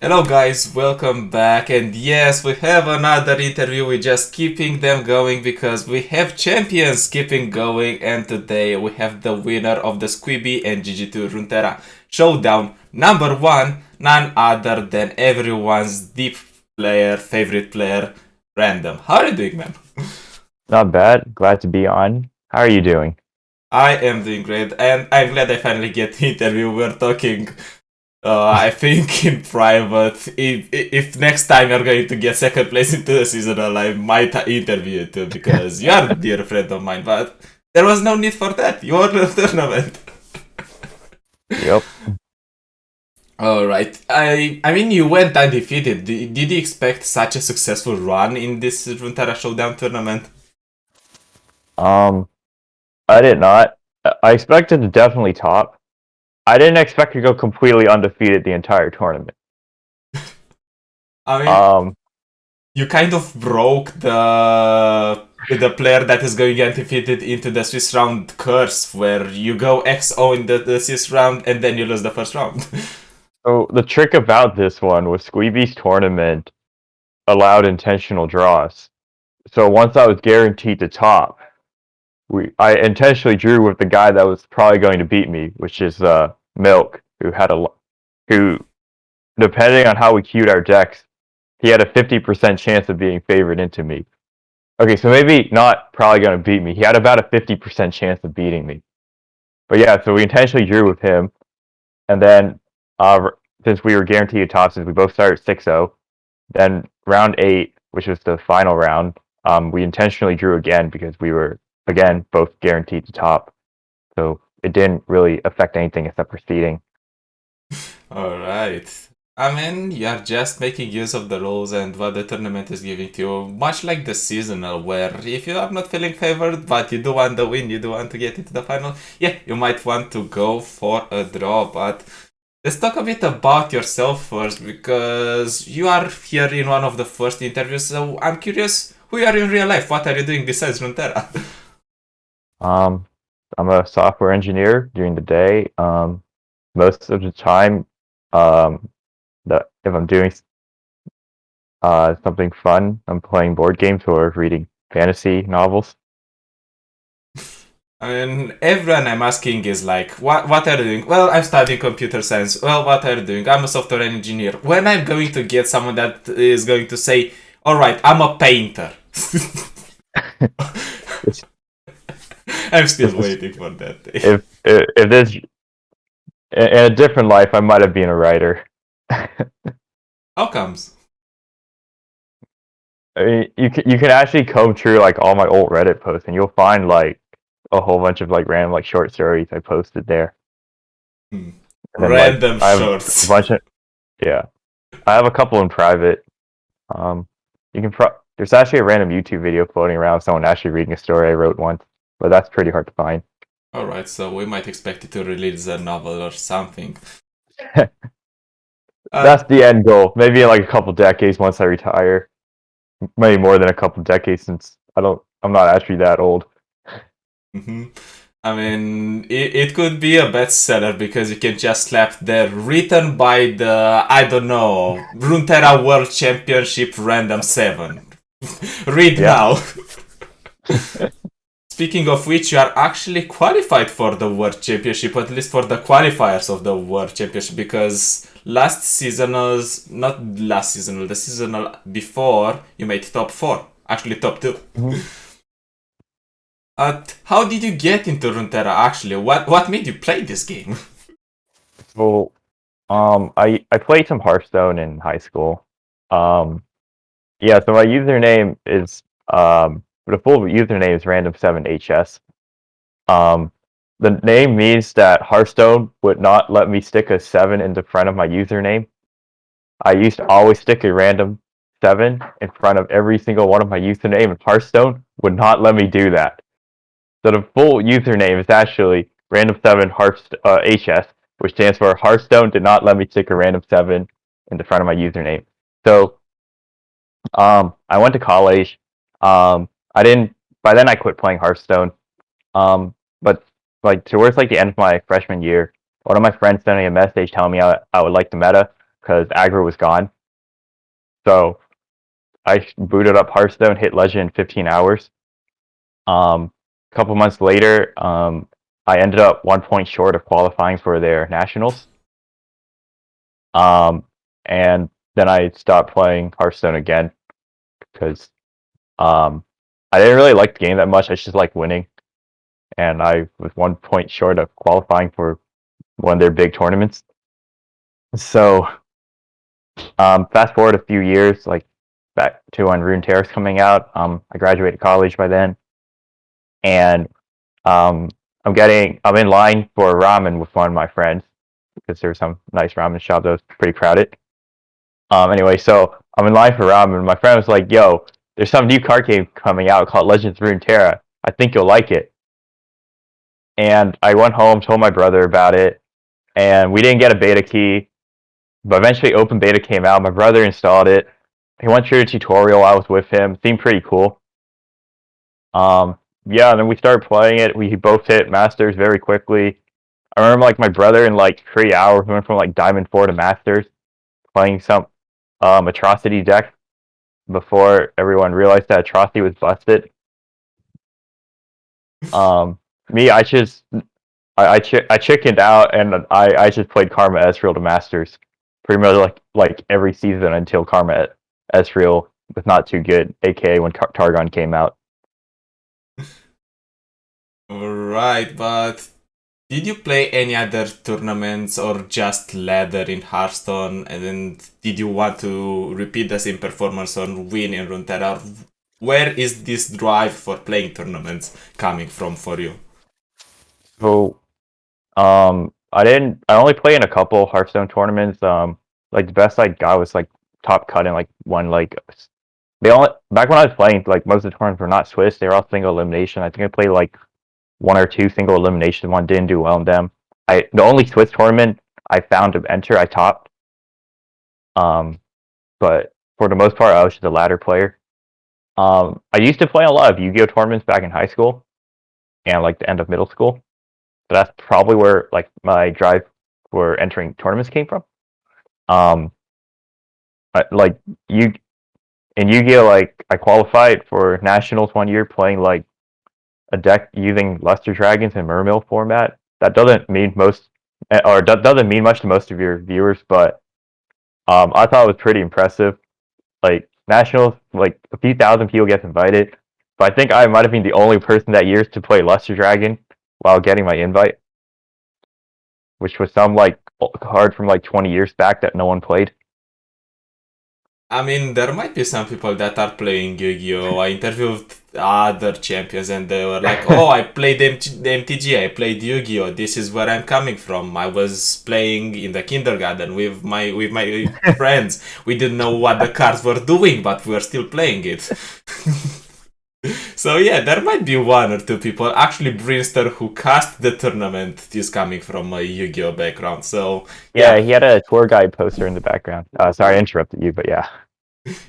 Hello guys, welcome back, and yes, we have another interview. We're just keeping them going because we have champions keeping going, and today we have the winner of the Sweeby and GG Tour Runeterra Showdown number one, none other than everyone's deep player, favorite player, Random. How are you doing, man? Not bad. Glad to be on. How are you doing? I am doing great, and I'm glad I finally get the interview. We're talking I think in private, if next time you're going to get second place into the seasonal, I might interview you too because you are a dear friend of mine. But there was no need for that. You won the tournament. Yep. All right. I mean, you went undefeated. Did you expect such a successful run in this Runeterra Showdown tournament? Um, I did not. I expected to definitely top. I didn't expect to go completely undefeated the entire tournament. I mean, Um, you kind of broke the player that is going undefeated into the Swiss round curse, where you go XO in the Swiss round and then you lose the first round. so the trick about this one was Squeeby's tournament allowed intentional draws. So once I was guaranteed to top, I intentionally drew with the guy that was probably going to beat me, which is Milk, who depending on how we queued our decks, he had a 50% chance of being favored into me. Okay, so maybe not probably going to beat me. He had about a 50% chance of beating me. But yeah, so we intentionally drew with him. And then, since we were guaranteed top, since we both started 6-0, then round 8, which was the final round, we intentionally drew again because we were, again, both guaranteed to top. So it didn't really affect anything except for seeding. Alright. I mean, you are just making use of the rules and what the tournament is giving to you, much like the seasonal, where if you are not feeling favored, but you do want the win, you do want to get into the final, yeah, you might want to go for a draw, but let's talk a bit about yourself first, because you are here in one of the first interviews, so I'm curious, who you are in real life, what are you doing besides Runeterra? Um, I'm a software engineer during the day. Most of the time, um, that if I'm doing something fun, I'm playing board games or reading fantasy novels. I mean, everyone I'm asking is like, what are you doing? Well, I'm studying computer science. Well, what are you doing? I'm a software engineer. When I'm going to get someone that is going to say, alright, I'm a painter. It's, I'm still it's waiting for that day. if there's in a different life, I might have been a writer. How comes? I mean, you can actually comb through like all my old Reddit posts, and you'll find like a whole bunch of like random like short stories I posted there, Hmm. and then like Random I have a shorts. bunch of yeah, I have a couple in private. You can there's actually a random YouTube video floating around of someone actually reading a story I wrote once, but that's pretty hard to find. Alright, so we might expect you to release a novel or something. Uh, That's the end goal. Maybe in like a couple decades once I retire. Maybe more than a couple decades since I'm not actually that old. mhm. I mean, it could be a bestseller because you can just slap there written by the, I don't know, Runeterra World Championship Random7. Read Yeah. now. Speaking of which, you are actually qualified for the World Championship, at least for the qualifiers of the World Championship, because last seasonals, not last seasonal, the seasonal before, you made top 4, actually top 2. Mhm. How did you get into Runeterra actually? What made you play this game? So I played some Hearthstone in high school. Um, yeah. So my username is the full username is Random7HS. Um, the name means that Hearthstone would not let me stick a 7 in the front of my username. I used to always stick a random 7 in front of every single one of my username, and Hearthstone would not let me do that. So the full username is actually Random7 HS, which stands for Hearthstone did not let me stick a random 7 in the front of my username. So I went to college. I didn't. By then, I quit playing Hearthstone. But like towards like the end of my freshman year, one of my friends sent me a message telling me I would like the meta. because aggro was gone. So I booted up Hearthstone, hit Legend in 15 hours. A couple months later, I ended up 1 point short of qualifying for their nationals. And then I stopped playing Hearthstone again because I didn't really like the game that much. I just like winning, and I was 1 point short of qualifying for one of their big tournaments. So fast forward a few years, like back to when Runeterra's coming out. I graduated college by then, and I'm in line for ramen with one of my friends because there's some nice ramen shop that was pretty crowded. Anyway, so I'm in line for ramen. My friend was like, "Yo, there's some new card game coming out called Legends of Runeterra. I think you'll like it." And I went home, told my brother about it, and we didn't get a beta key. But eventually, open beta came out. My brother installed it. He went through the tutorial. I was with him. It seemed pretty cool. Yeah, and then we started playing it. We both hit masters very quickly. I remember like my brother in like 3 hours went from like Diamond 4 to Masters, playing some Atrocity deck before everyone realized that Atrocity was busted. Me, I chickened out and I just played Karma Ezreal to Masters, pretty much like every season until Karma Ezreal was not too good, aka when Targon came out. Right, but did you play any other tournaments or just ladder in Hearthstone? And then did you want to repeat the same performance or win in Runeterra? Where is this drive for playing tournaments coming from for you? So I only played in a couple Hearthstone tournaments. Like the best I got was like top cut in like one like they only back when I was playing, like most of the tournaments were not Swiss, they were all single elimination. I think I played like one or two single elimination, one didn't do well in them. The only Swiss tournament I found to enter I topped. But for the most part I was just a ladder player. I used to play a lot of Yu-Gi-Oh tournaments back in high school and like the end of middle school. But that's probably where like my drive for entering tournaments came from. Like you in Yu-Gi-Oh, like I qualified for nationals one year playing like a deck using Luster Dragons and Mermail format. That doesn't mean doesn't mean much to most of your viewers, but I thought it was pretty impressive. Like nationals, like a few thousand people get invited, but I think I might have been the only person that year to play Luster Dragon while getting my invite, which was some like card from like 20 years back that no one played. I mean, there might be some people that are playing Yu-Gi-Oh! I interviewed other champions and they were like, "Oh, I played the MTG, I played Yu-Gi-Oh! This is where I'm coming from. I was playing in the kindergarten with my friends. We didn't know what the cards were doing, but we were still playing it." So yeah, there might be one or two people. Actually, Brinster, who cast the tournament, is coming from a Yu-Gi-Oh background. So Yeah, yeah, he had a tour guide poster in the background. Sorry, I interrupted you, but yeah.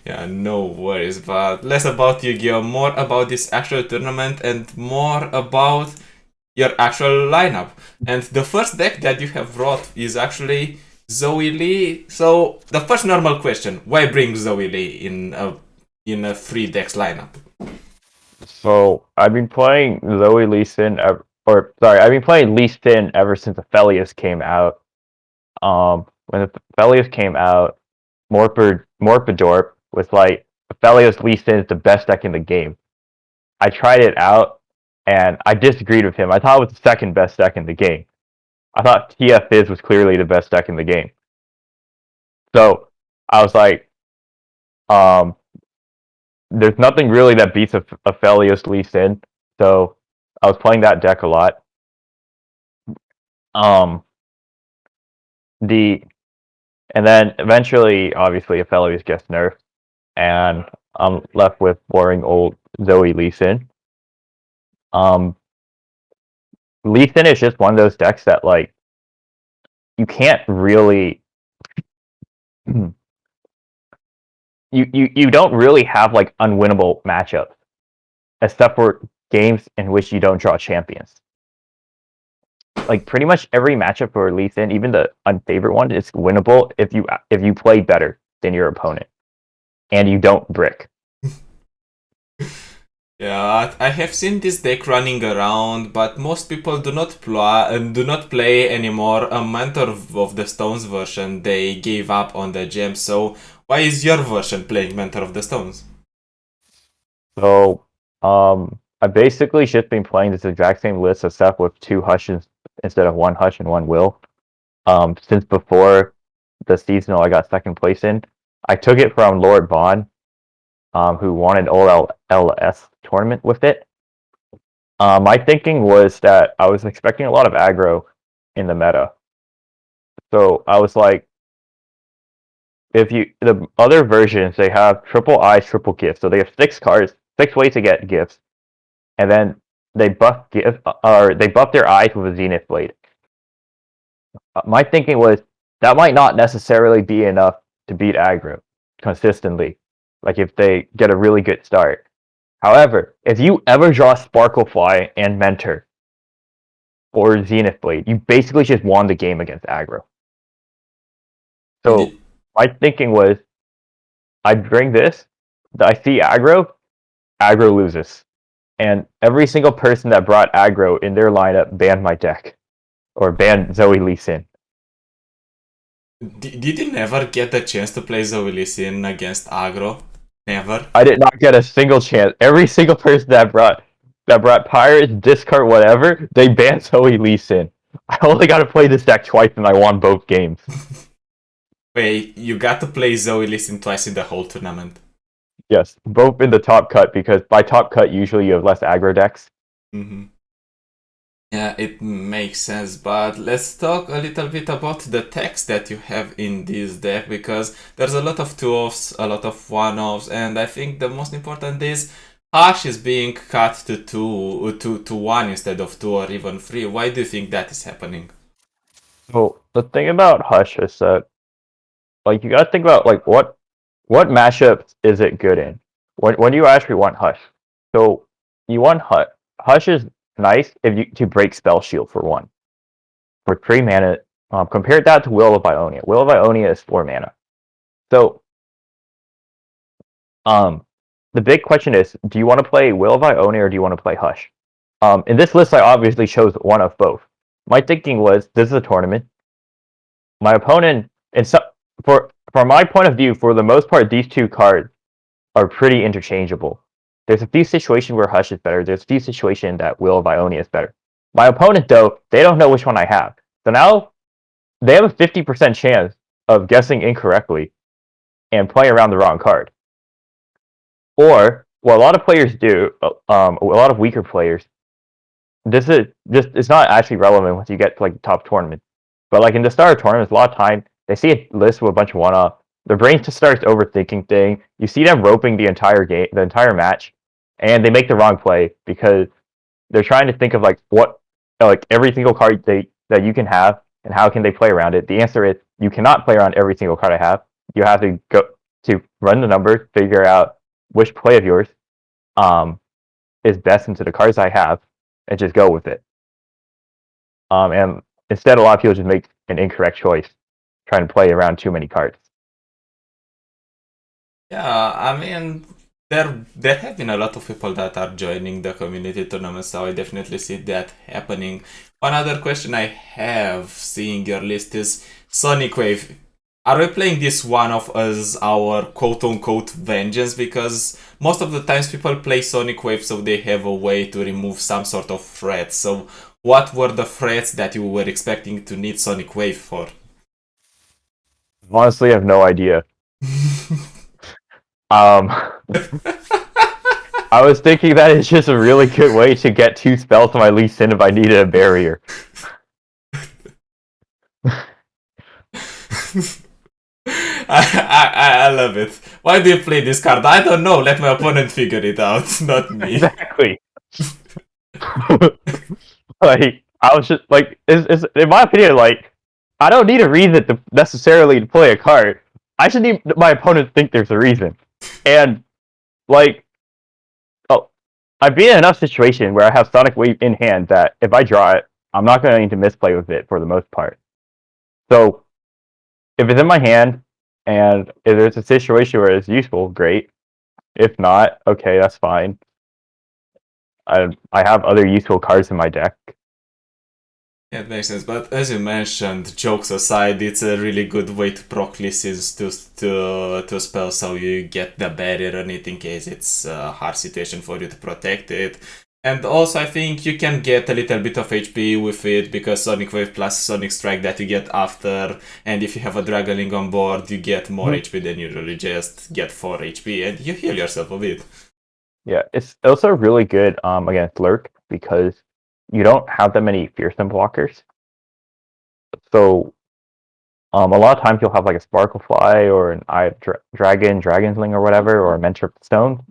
yeah, no worries. But less about Yu-Gi-Oh, more about this actual tournament, and more about your actual lineup. And the first deck that you have brought is actually Zoe-Lee. So the first normal question: why bring Zoe-Lee in a free decks lineup? So I've been playing Zoe-Lee Sin, I've been playing Lee Sin ever since Aphelios came out. When Aphelios came out, Morpidorp was like, Aphelios Lee Sin is the best deck in the game. I tried it out, and I disagreed with him. I thought it was the second best deck in the game. I thought TF Fizz was clearly the best deck in the game. So I was like, um, there's nothing really that beats Aphelios Lee Sin. So I was playing that deck a lot. Um, the and then eventually, obviously, Aphelios gets nerfed, and I'm left with boring old Zoe-Lee Sin. Um, Lee Sin is just one of those decks that like you can't really you don't really have like unwinnable matchups, except for games in which you don't draw champions. like pretty much every matchup for Lee Sin, even the unfavorite one, is winnable if you play better than your opponent and you don't brick. Yeah, I have seen this deck running around, but most people do not play anymore a Mentor of the Stones version. They gave up on the gem. So why is your version playing Mentor of the Stones? So I've basically just been playing this exact same list of stuff with 2 hushes instead of 1 hush and 1 will. Since before the seasonal I got second place in. I took it from Lord Vaughn, who won an OLS tournament with it. My thinking was that I was expecting a lot of aggro in the meta. So I was like, the other versions, they have triple eyes, triple gifts. So they have 6 cards, 6 ways to get gifts, and then they buff their eyes with a Zenith Blade. My thinking was that might not necessarily be enough to beat aggro consistently, like if they get a really good start. However, if you ever draw Sparklefly and Mentor or Zenith Blade, you basically just won the game against aggro. So my thinking was, I bring this, I see aggro loses. And every single person that brought aggro in their lineup banned my deck. Or banned Zoe-Lee Sin. Did you never get the chance to play Zoe-Lee Sin against aggro? Never? I did not get a single chance. Every single person that brought Pirates, discard, whatever, they banned Zoe-Lee Sin. I only got to play this deck twice and I won both games. Wait, you got to play Zoe-Lee Sin twice in the whole tournament? Yes, both in the top cut, because by top cut usually you have less aggro decks. Mm-hmm. Yeah, it makes sense, but let's talk a little bit about the text that you have in this deck, because there's a lot of 2-offs, a lot of 1-offs, and I think the most important is Hush is being cut to 1 instead of 2 or even 3. Why do you think that is happening? So the thing about Hush is that, like, you gotta think about, like, what matchups is it good in? When you actually want Hush. So you want Hush. Hush is nice if you to break Spell Shield for 1. For 3 mana, compare that to Will of Ionia. Will of Ionia is 4 mana. So the big question is, do you want to play Will of Ionia or do you want to play Hush? In this list, I obviously chose one of both. My thinking was, this is a tournament. My opponent, from my point of view, for the most part, these 2 cards are pretty interchangeable. There's a few situations where Hush is better. There's a few situations that Will of Ionia is better. My opponent, though, they don't know which one I have. So now they have a 50% chance of guessing incorrectly and playing around the wrong card. Or what a lot of players do, a lot of weaker players, this is just, it's not actually relevant once you get to like the top tournament. But like in the start of tournaments, a lot of time they see a list with a bunch of one-off. Their brain just starts overthinking things. You see them roping the entire game, the entire match, and they make the wrong play because they're trying to think of like every single card that you can have and how can they play around it. The answer is you cannot play around every single card I have. You have to go to run the numbers, figure out which play of yours is best into the cards I have, and just go with it. And instead, a lot of people just make an incorrect choice, trying to play around too many cards. Yeah, I mean, there have been a lot of people that are joining the community tournament, so I definitely see that happening. One other question I have seeing your list is Sonic Wave. Are we playing this one off as our quote-unquote vengeance? Because most of the times people play Sonic Wave so they have a way to remove some sort of threat. So what were the threats that you were expecting to need Sonic Wave for? Honestly, I have no idea. I was thinking that it's just a really good way to get 2 spells to my Lee Sin if I needed a barrier. I love it. Why do you play this card? I don't know. Let my opponent figure it out, not me. Exactly. Like, I was just like, it's in my opinion, like, I don't need a reason to necessarily play a card. I just need my opponent to think there's a reason. And like, I've been in enough situation where I have Sonic Wave in hand that if I draw it, I'm not going to need to misplay with it for the most part. So if it's in my hand and if there's a situation where it's useful, great. If not, okay, that's fine. I have other useful cards in my deck. Yeah, it makes sense. But as you mentioned, jokes aside, it's a really good way to proc listens to spell, so you get the barrier on it in case it's a hard situation for you to protect it. And also, I think you can get a little bit of HP with it because Sonic Wave plus Sonic Strike that you get after, and if you have a Dragoling on board, you get more HP than usually. Just get 4 HP and you heal yourself a bit. Yeah, it's also really good against Lurk because you don't have that many fearsome blockers. So a lot of times you'll have like a Sparklefly or an Eye of Dragonsling or whatever, or a Mentor Stone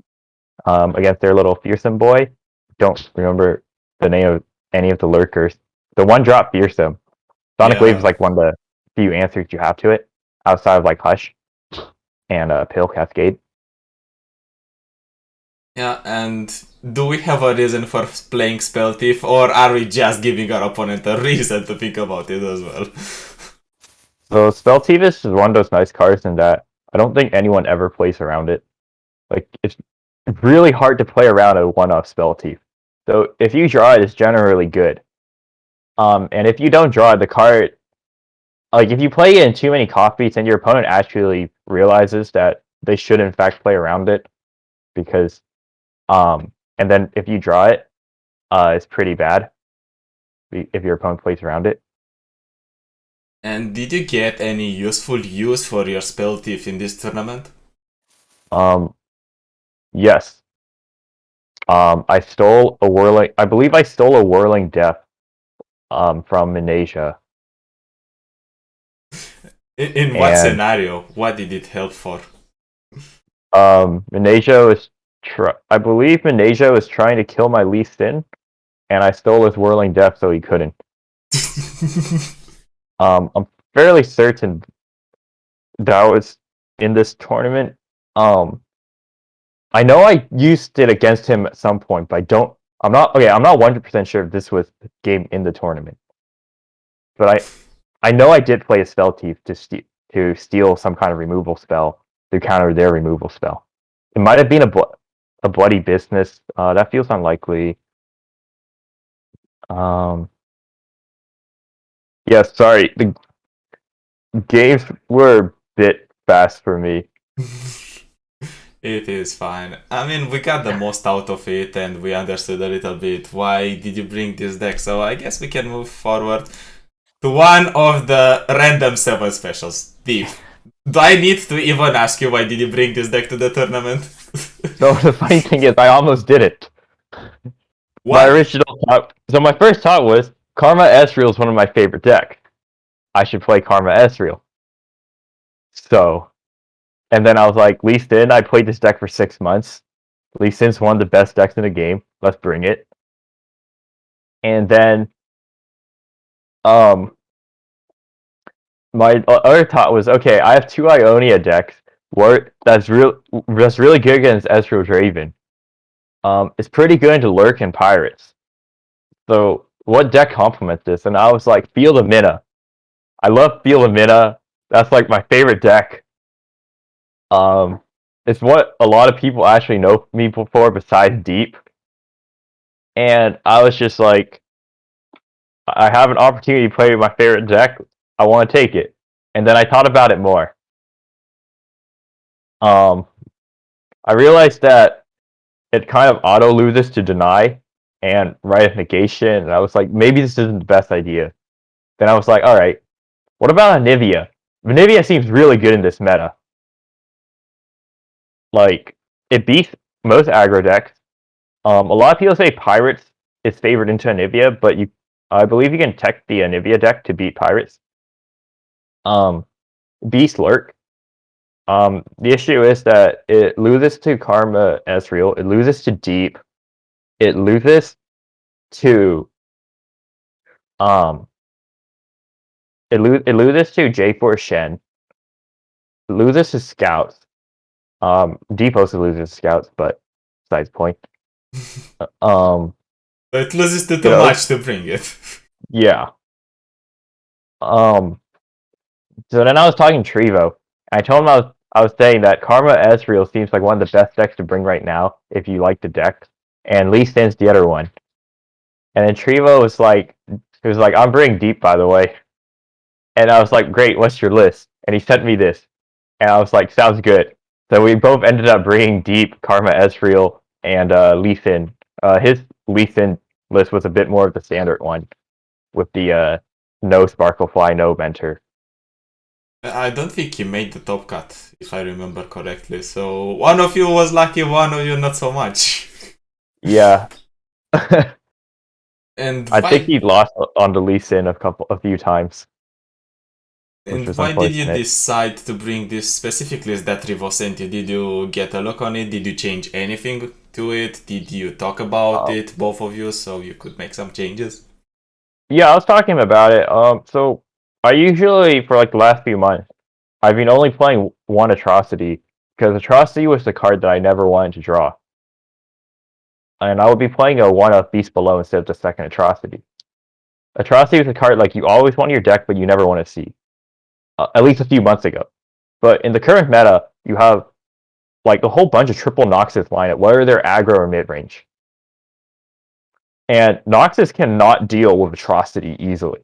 against their little fearsome boy. Don't remember the name of any of the lurkers. The one drop fearsome. Sonic Wave is like one of the few answers you have to it, outside of like Hush and Pale Cascade. Yeah, and do we have a reason for playing Spell Thief, or are we just giving our opponent a reason to think about it as well? So Spell Thief is one of those nice cards in that I don't think anyone ever plays around it. Like, it's really hard to play around a one-off Spell Thief. So if you draw it, it's generally good. And if you don't draw it, the card, like if you play it in too many copies and your opponent actually realizes that they should in fact play around it, because and then if you draw it, it's pretty bad if your opponent plays around it. And did you get any useful use for your Spell Thief in this tournament? Yes. I stole a whirling. I believe I stole a whirling death from Minasia. In what scenario? What did it help for? Minasia was I believe Minasia was trying to kill my Lee Sin, and I stole his whirling death so he couldn't. I'm fairly certain that was in this tournament. I know I used it against him at some point, but I'm not 100% sure if this was the game in the tournament. But I know I did play a Spell Thief to steal some kind of removal spell to counter their removal spell. It might have been a bloody business. That feels unlikely. Yeah, sorry. The games were a bit fast for me. It is fine. I mean, we got the most out of it and we understood a little bit why did you bring this deck. So I guess we can move forward to one of the Random7 specials. Thief. Do I need to even ask you why did you bring this deck to the tournament? So the funny thing is, I almost did it. What? My original thought. So my first thought was Karma Ezreal is one of my favorite decks. I should play Karma Ezreal. So, and then I was like, Lee Sin. I played this deck for 6 months. Lee Sin's one of the best decks in the game. Let's bring it. And then, my other thought was, okay, I have 2 Ionia decks. That's really good against Ezreal Draven. It's pretty good into Lurk and Pirates. So what deck complements this? And I was like, Field of Mina. I love Field of Mina. That's like my favorite deck. It's what a lot of people actually know me for besides Deep. And I was just like, I have an opportunity to play my favorite deck. I want to take it. And then I thought about it more. I realized that it kind of auto loses to Deny and Rite of Negation, and I was like, maybe this isn't the best idea. Then I was like, alright, what about Anivia? Anivia seems really good in this meta. Like, it beats most aggro decks. A lot of people say Pirates is favored into Anivia, but I believe you can tech the Anivia deck to beat Pirates. Beast Lurk. The issue is that it loses to Karma Ezreal, it loses to Deep, it loses to it loses to J4 Shen, it loses to Scouts. Deep also loses to Scouts, but besides the point. It loses too much to bring it. Yeah. So then I was talking to Trevo. And I told him I was saying that Karma Ezreal seems like one of the best decks to bring right now if you like the deck, and Lee Sin's the other one. And then Trevo he was like, I'm bringing Deep, by the way. And I was like, great, what's your list? And he sent me this. And I was like, sounds good. So we both ended up bringing Deep, Karma Ezreal, and Lee Sin. His Lee Sin list was a bit more of the standard one, with the no Sparklefly, no Mentor. I don't think he made the top cut, if I remember correctly. So one of you was lucky, one of you not so much. Yeah. And I think why? he lost on the Lee Sin a few times, which And was why did you unfortunate. decide to bring this specific list that Rivo sent you? Did you get a look on it? Did you change anything to it? Did you talk about Uh, it, both of you, so you could make some changes? yeah, I was talking about it. So I usually, for like the last few months, I've been only playing one Atrocity, because Atrocity was the card that I never wanted to draw. And I would be playing a one-of Beast Below instead of the second Atrocity. Atrocity was a card like you always want in your deck, but you never want to see. At least a few months ago. But in the current meta, you have like a whole bunch of triple Noxus lineup, whether they're aggro or mid-range. And Noxus cannot deal with Atrocity easily.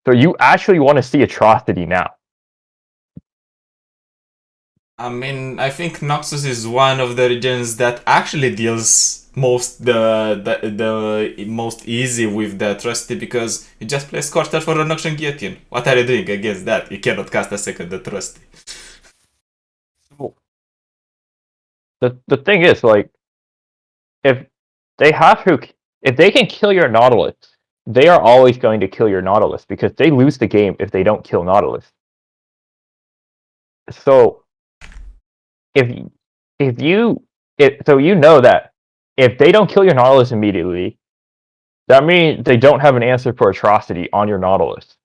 So you actually want to see Atrocity now. I mean, I think Noxus is one of the regions that actually deals the most easy with the atrocity, because you just play Scorcher for an auction guillotine. What are you doing against that? You cannot cast a second atrocity. The thing is, like, if they have to, if they can kill your Nautilus, they are always going to kill your Nautilus because they lose the game if they don't kill Nautilus. So if you so you know that if they don't kill your Nautilus immediately, that means they don't have an answer for Atrocity on your Nautilus.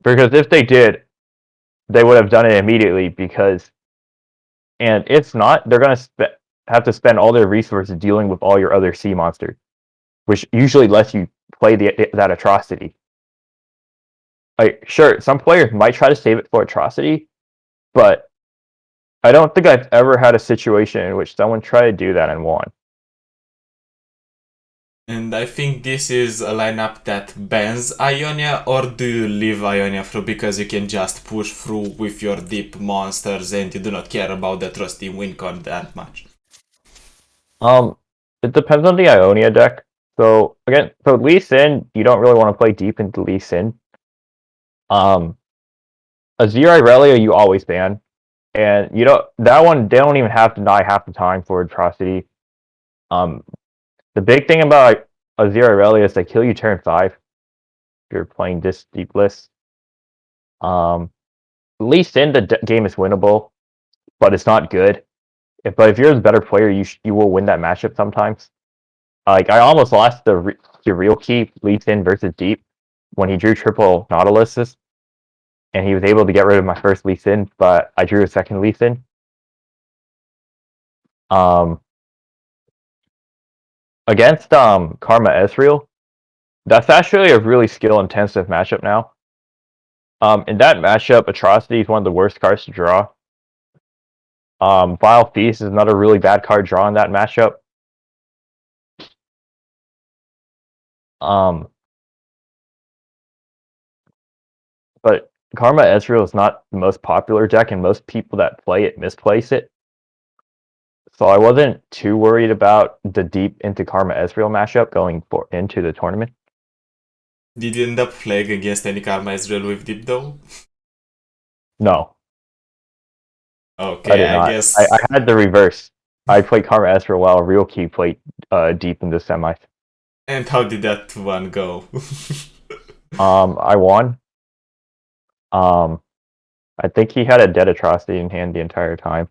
Because if they did, they would have done it immediately. And if not, they're gonna have to spend all their resources dealing with all your other sea monsters, which usually lets you play that Atrocity. Like, sure, some players might try to save it for Atrocity, but I don't think I've ever had a situation in which someone tried to do that and won. And I think this is a lineup that bans Ionia, or do you leave Ionia through because you can just push through with your deep monsters and you do not care about the trusty win con that much? It depends on the Ionia deck. So again, Lee Sin, you don't really want to play deep into Lee Sin. Azir Irelia you always ban. And that one they don't even have to die half the time for Atrocity. The big thing about Azir Irelia is they kill you turn 5 if you're playing this deep list. Lee Sin, the game is winnable, but it's not good. But if you're the better player, you will win that matchup sometimes. Like, I almost lost the real key Lee Sin versus Deep when he drew triple Nautiluses, and he was able to get rid of my first Lee Sin, but I drew a second Lee Sin. Against Karma Ezreal, that's actually a really skill-intensive matchup now. In that matchup, Atrocity is one of the worst cards to draw. Vile Feast is another really bad card draw in that matchup. But Karma Ezreal is not the most popular deck, and most people that play it misplace it. So I wasn't too worried about the deep into Karma Ezreal matchup going into the tournament. Did you end up playing against any Karma Ezreal with deep though? No, Okay, I did I not. guess. I had the reverse. I played Karma Ezreal while Real Key played deep in the semis. And how did that one go? I won. I think he had a dead Atrocity in hand the entire time.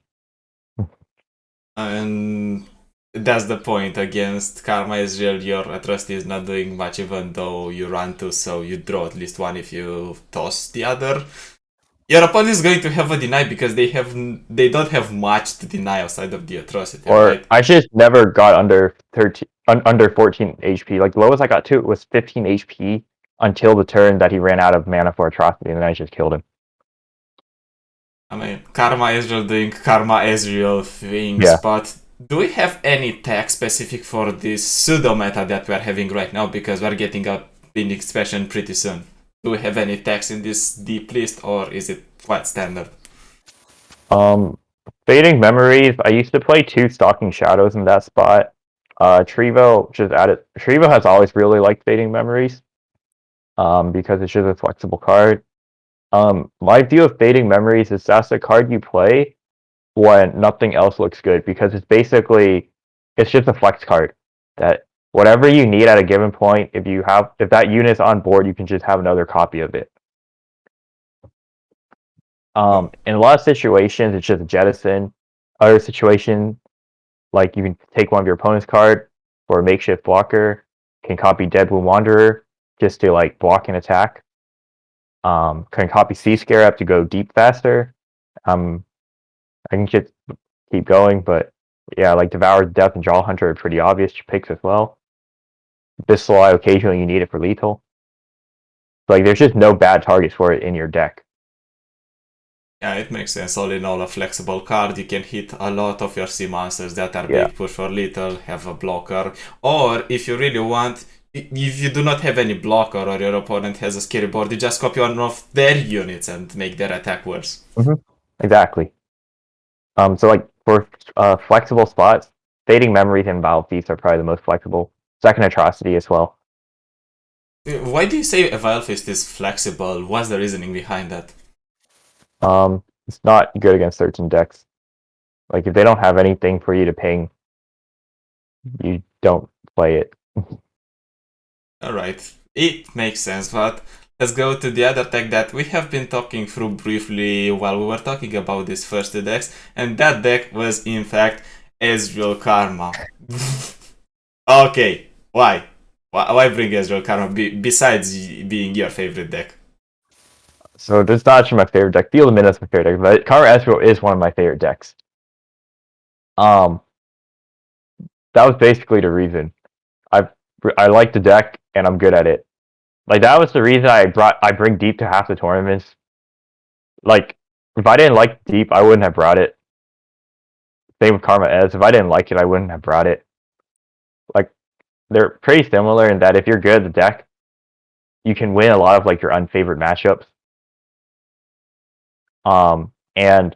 And that's the point. Against Karma Ezreal, your atrocity is not doing much, even though you run two, so you draw at least one if you toss the other. Your opponent is going to have a deny because they don't have much to deny outside of the atrocity, Or right? I just never got under 13, under 14 HP. Like the lowest I got to was 15 HP until the turn that he ran out of mana for atrocity, and then I just killed him. I mean, Karma Ezreal doing Karma Ezreal things, Yeah. but do we have any tag specific for this pseudo meta that we're having right now? Because we're getting a big expansion pretty soon. Do we have any tags in this deep list, or is it quite standard? Fading Memories. I used to play 2 Stalking Shadows in that spot. Trevo just added. Trevo has always really liked Fading Memories, because it's just a flexible card. My view of Fading Memories is that's the card you play when nothing else looks good, because it's just a flex card that whatever you need at a given point, if that unit's on board, you can just have another copy of it. In a lot of situations, it's just a jettison. Other situations, like you can take one of your opponent's card for a makeshift blocker, can copy Deadwood Wanderer just to like block an attack. Can copy Sea Scarab to go deep faster. I can just keep going, but yeah, like Devour Death and Jaw Hunter are pretty obvious picks as well. Bissell, occasionally you need it for lethal. Like there's just no bad targets for it in your deck. Yeah, it makes sense. All in all, a flexible card. You can hit a lot of your sea monsters that are Yeah. big, push for little, have a blocker. Or if you really want, if you do not have any blocker or your opponent has a scary board, you just copy one of their units and make their attack worse. Exactly. So like for flexible spots, Fading Memories and Vile Feast are probably the most flexible. Second Atrocity as well. Why do you say a Vile Fist is flexible? What's the reasoning behind that? It's not good against certain decks. Like if they don't have anything for you to ping, you don't play it. Alright, it makes sense, but let's go to the other deck that we have been talking through briefly while we were talking about these first 2 decks, and that deck was in fact Ezreal-Karma. Okay, why? Why bring Ezreal-Karma besides being your favorite deck? So this is not actually my favorite deck. Field of Mina is my favorite deck, but Karma Ezreal is one of my favorite decks. That was basically the reason. I like the deck and I'm good at it. Like that was the reason I bring Deep to half the tournaments. Like if I didn't like Deep, I wouldn't have brought it. Same with Karma Ez. If I didn't like it, I wouldn't have brought it. Like they're pretty similar in that if you're good at the deck, you can win a lot of like your unfavored matchups. And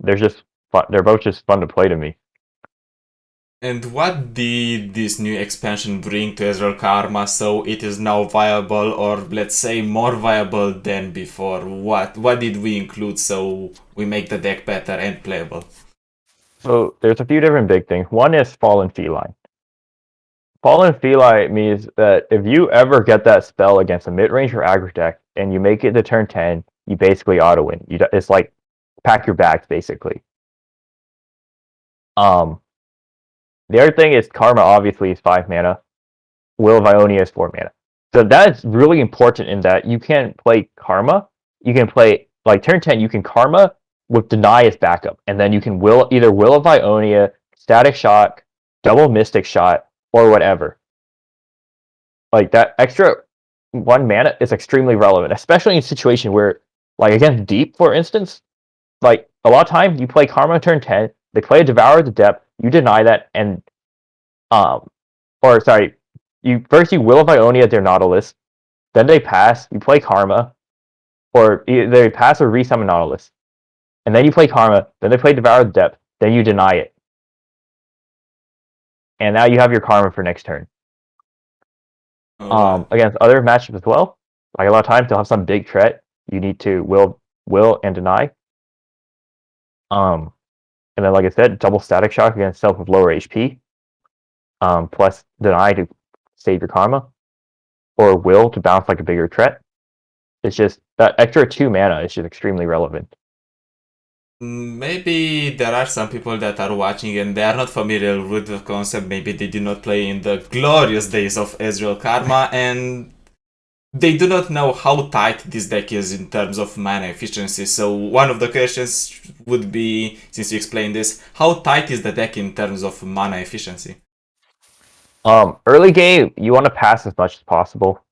they're both just fun to play to me. And what did this new expansion bring to Ezreal-Karma so it is now viable, or let's say more viable than before? What did we include so we make the deck better and playable? So there's a few different big things. One is Fallen Feline. Fallen Feline means that if you ever get that spell against a mid-range or aggro deck and you make it to turn 10, you basically auto-win. It's like pack your bags, basically. The other thing is Karma obviously is 5 mana. Will of Ionia is 4 mana. So that is really important in that you can play Karma. You can play, like turn 10, you can Karma with Deny as backup. And then you can either Will of Ionia, Static Shock, Double Mystic Shot, or whatever. Like that extra 1 mana is extremely relevant, especially in a situation where, like against Deep, for instance, like a lot of times you play Karma turn 10, they play a Devour the Depth, you deny that, and you Will of Ionia their Nautilus, then they pass, you play Karma, or they pass or resummon Nautilus, and then you play Karma, then they play Devour the Depth, then you deny it. And now you have your Karma for next turn. Against other matchups as well, like a lot of times they'll have some big threat, you need to will and deny. And then like I said, double Static Shock against stuff with lower HP. Plus deny to save your Karma. Or will to bounce like a bigger threat. It's just that extra 2 mana is just extremely relevant. Maybe there are some people that are watching and they are not familiar with the concept. Maybe they did not play in the glorious days of Ezreal-Karma, and they do not know how tight this deck is in terms of mana efficiency. So one of the questions would be, since you explained this, how tight is the deck in terms of mana efficiency? Early game, you want to pass as much as possible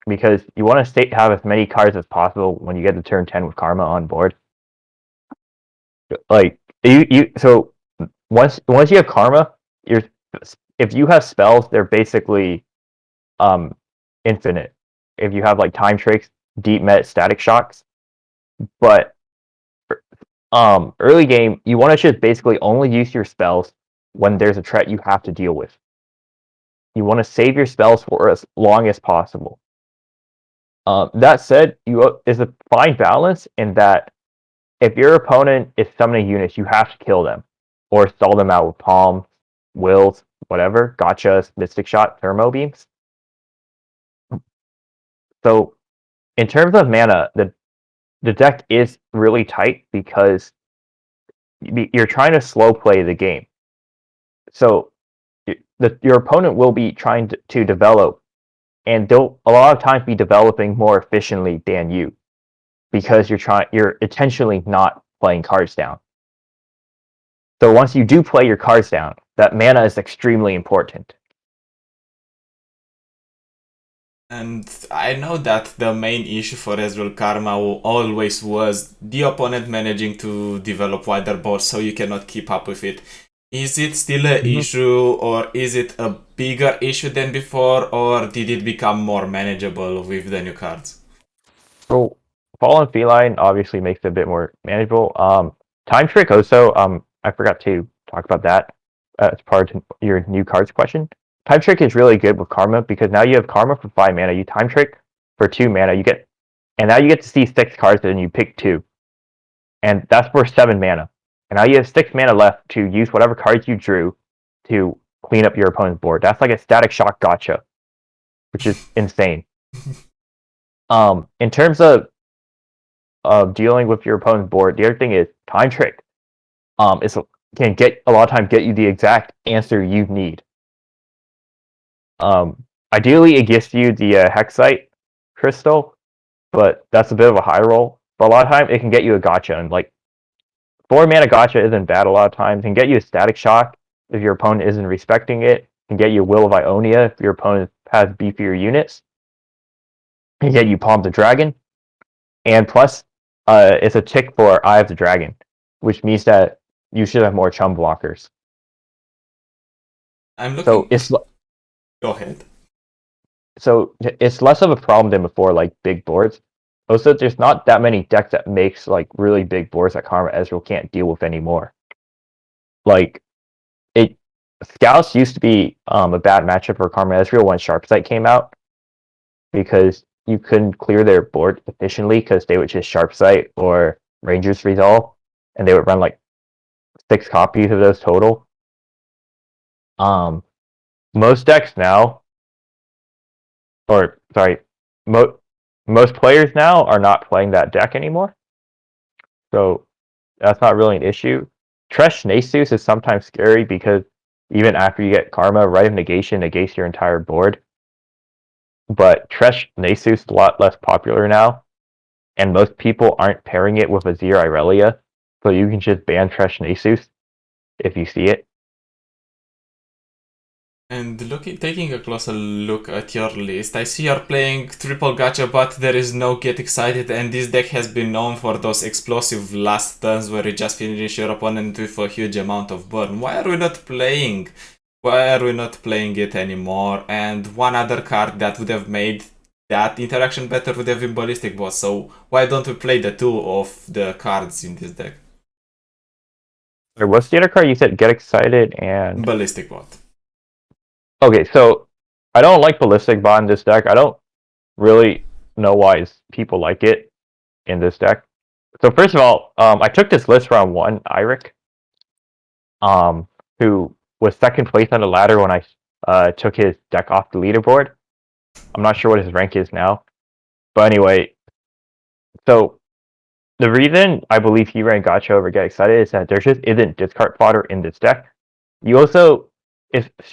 because you want to have as many cards as possible when you get to turn 10 with Karma on board. Like so once you have Karma, if you have spells, they're basically infinite. If you have like time tricks, deep met, static shocks, but early game, you want to just basically only use your spells when there's a threat you have to deal with. You want to save your spells for as long as possible. That said, is a fine balance in that if your opponent is summoning units, you have to kill them or stall them out with palms, wills, whatever, gotchas, mystic shot, thermo beams. So in terms of mana, the deck is really tight because you're trying to slow play the game. So your opponent will be trying to develop, and they'll a lot of times be developing more efficiently than you because you're intentionally not playing cards down. So once you do play your cards down, that mana is extremely important. And I know that the main issue for Ezreal-Karma always was the opponent managing to develop wider boards so you cannot keep up with it. Is it still an issue, or is it a bigger issue than before, or did it become more manageable with the new cards? So Fallen Feline obviously makes it a bit more manageable. Time Trick also, I forgot to talk about that as part of your new cards question. Time Trick is really good with Karma because now you have Karma for 5 mana, you Time Trick for 2 mana, and now you get to see 6 cards and you pick 2. And that's for 7 mana. And now you have 6 mana left to use whatever cards you drew to clean up your opponent's board. That's like a static shock gotcha, which is insane. In terms of dealing with your opponent's board, the other thing is Time Trick. Can get a lot of times get you the exact answer you need. Ideally, it gives you the Hexite crystal, but that's a bit of a high roll. But a lot of times, it can get you a gotcha, and like 4 mana gotcha isn't bad a lot of times. It can get you a static shock if your opponent isn't respecting it. It can get you Will of Ionia if your opponent has beefier units. It can get you Palm the Dragon, and plus, it's a tick for Eye of the Dragon, which means that you should have more chum blockers. I'm looking. So it's Go ahead. so it's less of a problem than before, like big boards. Also, there's not that many decks that makes like really big boards that Karma Ezreal can't deal with anymore. Like Scouts used to be a bad matchup for Karma Ezreal when Sharpsight came out because you couldn't clear their board efficiently because they would just Sharpsight or Ranger's Resolve, and they would run like 6 copies of those total. Most decks now, or sorry, most players now are not playing that deck anymore, so that's not really an issue. Tresh Nasus is sometimes scary because even after you get Karma, Rite of Negation negates your entire board. But Tresh Nasus is a lot less popular now, and most people aren't pairing it with Azir Irelia, so you can just ban Tresh Nasus if you see it. And taking a closer look at your list, I see you're playing triple gacha, but there is no get excited, and this deck has been known for those explosive last turns where you just finish your opponent with a huge amount of burn. Why are we not playing? Why are we not playing it anymore? And one other card that would have made that interaction better would have been Ballistic Bot, so why don't we play the 2 of the cards in this deck? What's the other card you said? Get excited and Ballistic Bot. Okay, so I don't like Ballistic Bot in this deck. I don't really know why people like it in this deck. So first of all, I took this list round 1, Eirik, who was second place on the ladder when I took his deck off the leaderboard. I'm not sure what his rank is now. But anyway, so the reason I believe he ran Gacha over Get Excited is that there just isn't discard fodder in this deck.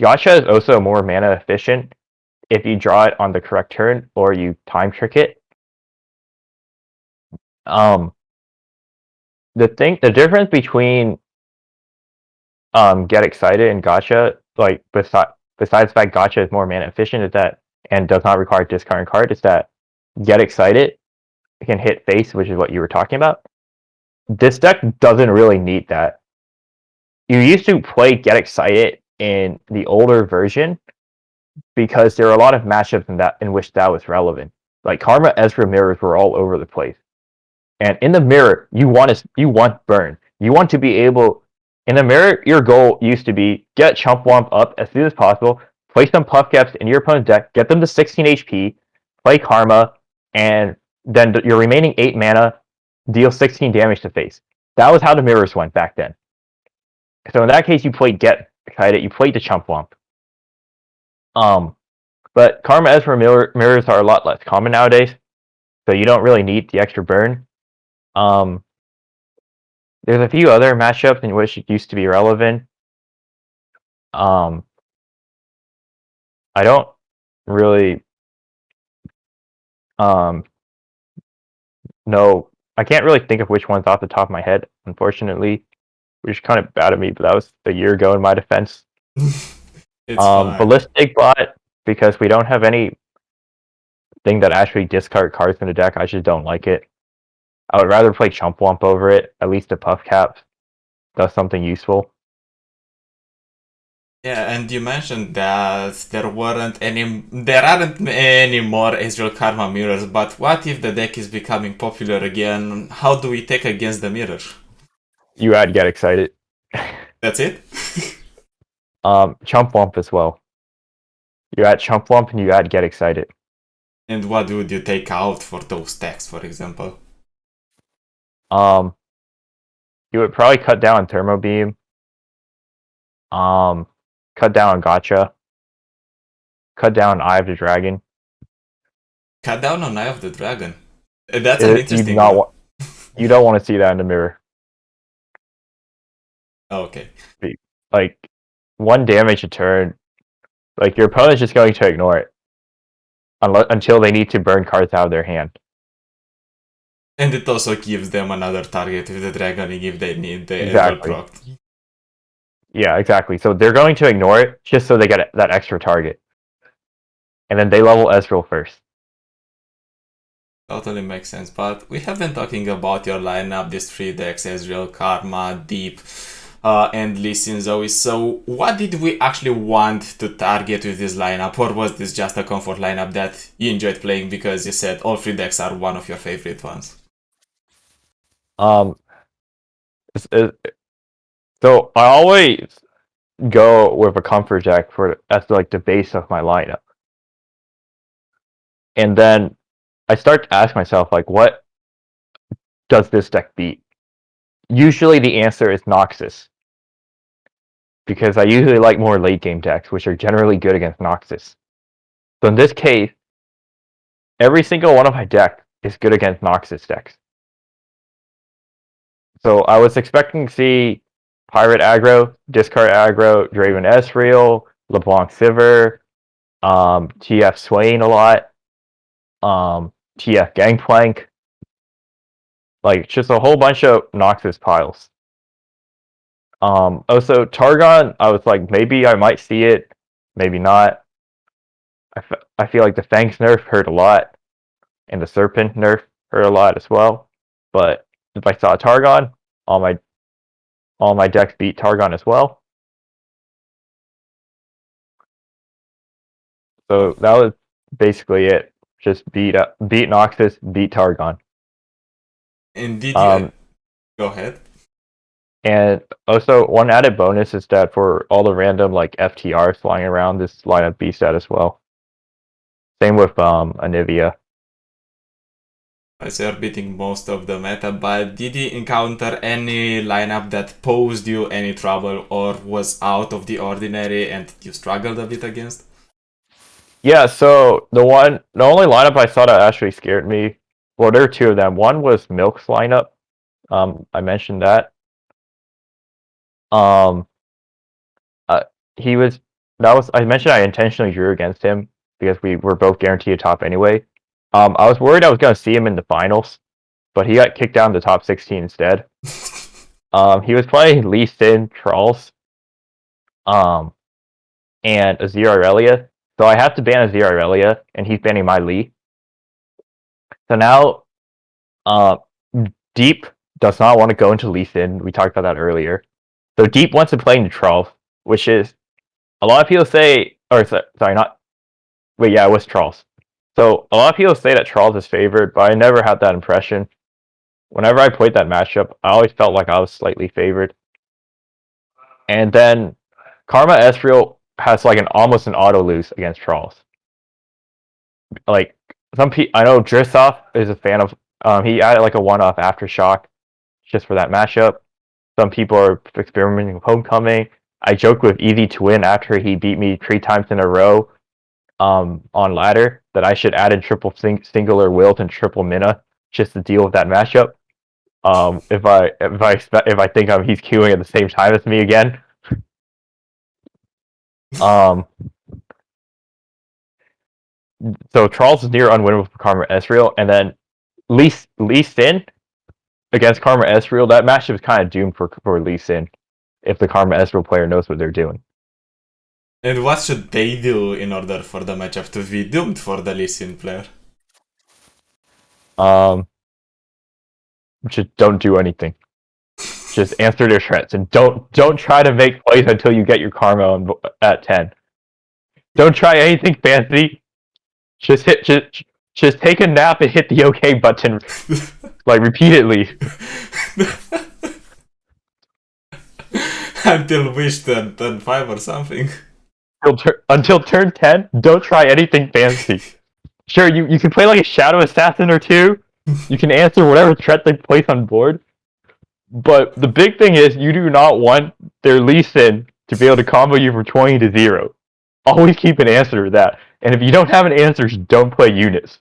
Gacha is also more mana efficient. if you draw it on the correct turn or you time trick it. The difference between Get Excited and Gotcha, like besides the fact Gotcha is more mana efficient, is that and does not require discarding card, is that Get Excited can hit face, which is what you were talking about. This deck doesn't really need that. You used to play Get Excited in the older version because there are a lot of matchups in which that was relevant. Like Karma Ezreal mirrors were all over the place. And in the mirror, you want burn. You want to be able in the mirror, your goal used to be get Chump Womp up as soon as possible, play some puff caps in your opponent's deck, get them to 16 HP, play Karma, and then your remaining 8 mana deal 16 damage to face. That was how the mirrors went back then. So in that case, you played Get Excited, you played the Chump Womp. But Karma Ezreal mirrors are a lot less common nowadays, so you don't really need the extra burn. There's a few other matchups in which it used to be relevant. I don't really know. I can't really think of which ones off the top of my head, unfortunately, which is kind of bad of me, but that was a year ago in my defense. It's fine. Ballistic Bot, because we don't have any thing that actually discard cards in the deck, I just don't like it. I would rather play Chump Womp over it. At least the puff cap does something useful. Yeah, and you mentioned that there aren't any more Ezreal-Karma mirrors, but what if the deck is becoming popular again? How do we take against the mirror? You add Get Excited. That's it? Chump Womp as well. You add Chump Womp and you add Get Excited. And what would you take out for those decks, for example? You would probably cut down on Thermo Beam. Cut down on Gotcha. Cut down on Eye of the Dragon. Cut down on Eye of the Dragon. That's an interesting one. You don't want to see that in the mirror. Okay. Like, 1 damage a turn. Like, your opponent's just going to ignore it. Until they need to burn cards out of their hand. And it also gives them another target with the Dragoning if they need the Exactly. Ezreal proc. Yeah, exactly. So they're going to ignore it just so they get that extra target. And then they level Ezreal first. Totally makes sense, but we have been talking about your lineup, these 3 decks, Ezreal, Karma, Deep, and Lee Sin Zoe. So what did we actually want to target with this lineup, or was this just a comfort lineup that you enjoyed playing because you said all 3 decks are one of your favorite ones? So I always go with a comfort deck as like the base of my lineup. And then I start to ask myself, like, what does this deck beat? Usually the answer is Noxus. Because I usually like more late game decks, which are generally good against Noxus. So in this case, every single one of my decks is good against Noxus decks. So I was expecting to see Pirate aggro, Discard aggro, Draven Ezreal, LeBlanc Sivir, TF Swain a lot, TF Gangplank, like just a whole bunch of Noxus piles. Also Targon, I was like, maybe I might see it, maybe not. I feel like the Fangs nerf hurt a lot, and the Serpent nerf hurt a lot as well. But if I saw Targon, all my decks beat Targon as well. So that was basically it. Just beat Noxus, beat Targon. And did you... Go ahead. And also, one added bonus is that for all the random like FTRs flying around, this lineup beats that as well. Same with Anivia. So you're beating most of the meta, but did you encounter any lineup that posed you any trouble or was out of the ordinary and you struggled a bit against? Yeah, so the only lineup I saw that actually scared me, well, there are 2 of them. One was Milk's lineup. I mentioned that. I mentioned I intentionally drew against him because we were both guaranteed a top anyway. I was worried I was going to see him in the finals, but he got kicked down to top 16 instead. He was playing Lee Sin, Trolls, and Ezreal. So I have to ban Ezreal, and he's banning my Lee. So now, Deep does not want to go into Lee Sin. We talked about that earlier. So Deep wants to play into Trolls, which is a lot of people say, or sorry, not. Wait, yeah, it was Trolls. So a lot of people say that Trolls is favored, but I never had that impression. Whenever I played that matchup, I always felt like I was slightly favored. And then Karma Ezreal has like almost an auto lose against Trolls. Like some people, I know Drisoff is a fan of. He added like a one-off aftershock just for that matchup. Some people are experimenting with Homecoming. I joked with Easy to Win after he beat me 3 times in a row on ladder that I should add in triple singular wilt and triple mina just to deal with that matchup. If I think he's queuing at the same time as me again. So Charles is near unwinnable for Karma Ezreal, and then Lee Sin against Karma Ezreal. That matchup is kind of doomed for Lee Sin if the Karma Ezreal player knows what they're doing. And what should they do in order for the matchup to be doomed for the Lee Sin player? Just don't do anything. Just answer their threats and don't try to make plays until you get your karma at 10. Don't try anything fancy. Just take a nap and hit the OK button like repeatedly. Until wish turn 5 or something. Until turn 10, don't try anything fancy. Sure, you can play like a Shadow Assassin or two. You can answer whatever threat they place on board. But the big thing is, you do not want their Lee Sin to be able to combo you from 20 to 0. Always keep an answer to that. And if you don't have an answer, don't play units.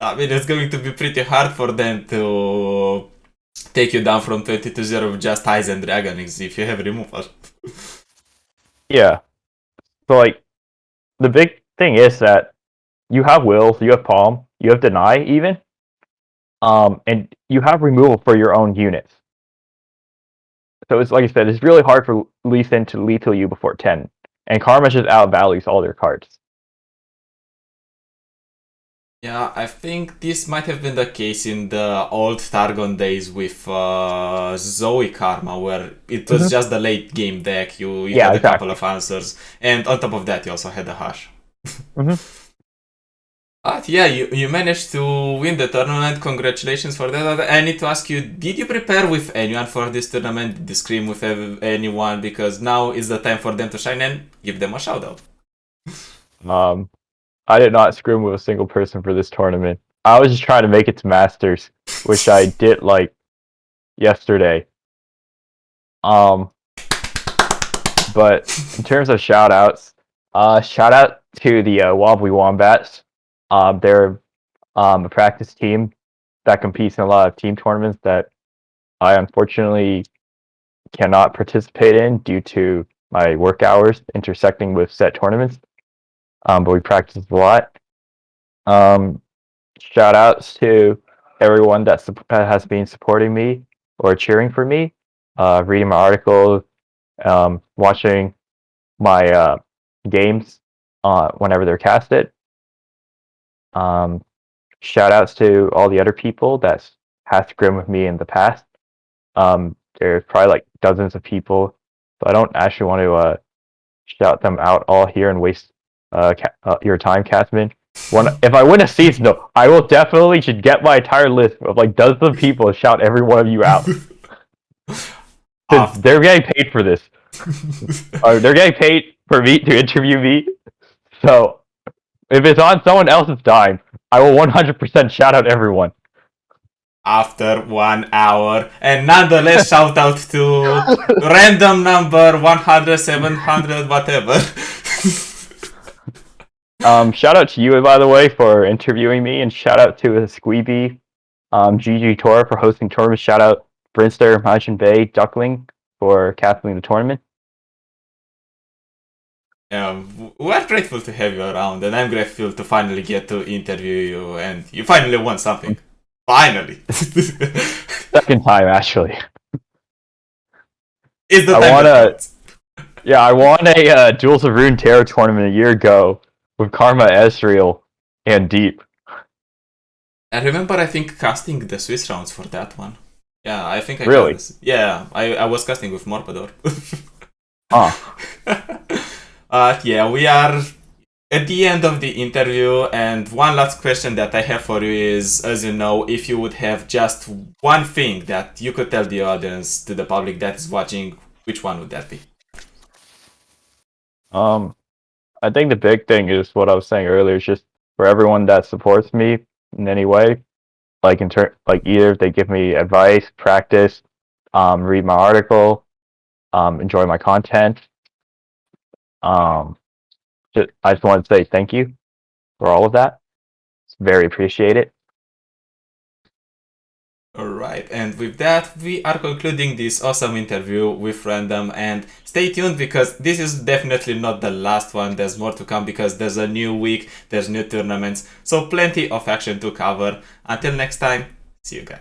I mean, it's going to be pretty hard for them to take you down from 20 to 0 with just Eyes and Dragons if you have removal. Yeah. So, like, the big thing is that you have Wills, you have Palm, you have Deny, even. And you have removal for your own units. So it's like I said, it's really hard for Lee Sin to lethal you before 10. And Karma just outvalues all their cards. Yeah, I think this might have been the case in the old Targon days with Zoe-Karma, where it was just the late game deck. You had a couple of answers, and on top of that, you also had a Hush. But yeah, you managed to win the tournament. Congratulations for that. I need to ask you, did you prepare with anyone for this tournament? Did you scrim with anyone? Because now is the time for them to shine and give them a shout out. I did not scrim with a single person for this tournament. I was just trying to make it to Masters, which I did like yesterday. But in terms of shout outs, shout out to the Wobbly Wombats. They're a practice team that competes in a lot of team tournaments that I unfortunately cannot participate in due to my work hours intersecting with set tournaments. But we practice a lot. Shout outs to everyone that has been supporting me or cheering for me, reading my articles, watching my games whenever they're casted. Shout outs to all the other people that have scrimmed with me in the past. There's probably like dozens of people, so I don't actually want to shout them out all here and waste your time, CastMin. If I win a season, though, I will definitely should get my entire list of like dozens of people and shout every one of you out. They're getting paid for this. They're getting paid for me to interview me. So if it's on someone else's dime, I will 100% shout out everyone. After 1 hour, and nonetheless, shout out to random number 100, 700, whatever. Shout out to you, by the way, for interviewing me, and shout out to Sweeby, GG Tour for hosting tournaments. Shout out Brinster, Majin Bay, Duckling for captaining the tournament. We're grateful to have you around, and I'm grateful to finally get to interview you, and you finally won something. Finally! Second time, actually. It's the I time won that a counts. yeah, I won a Duels of Runeterra tournament a year ago with Karma, Ezreal, and Deep. I remember, I think, casting the Swiss rounds for that one. Yeah, I think I cast Really? this. Yeah, I was casting with Morpador. Huh. Yeah, we are at the end of the interview, and one last question that I have for you is, as you know, if you would have just one thing that you could tell the audience, to the public that is watching, which one would that be? I think the big thing is what I was saying earlier, is just for everyone that supports me in any way, like like either if they give me advice, practice, read my article, enjoy my content. I just want to say thank you for all of that. It's very appreciated. Alright, and with that, we are concluding this awesome interview with Random, and stay tuned because this is definitely not the last one. There's more to come because there's a new week, there's new tournaments, so plenty of action to cover. Until next time, see you guys.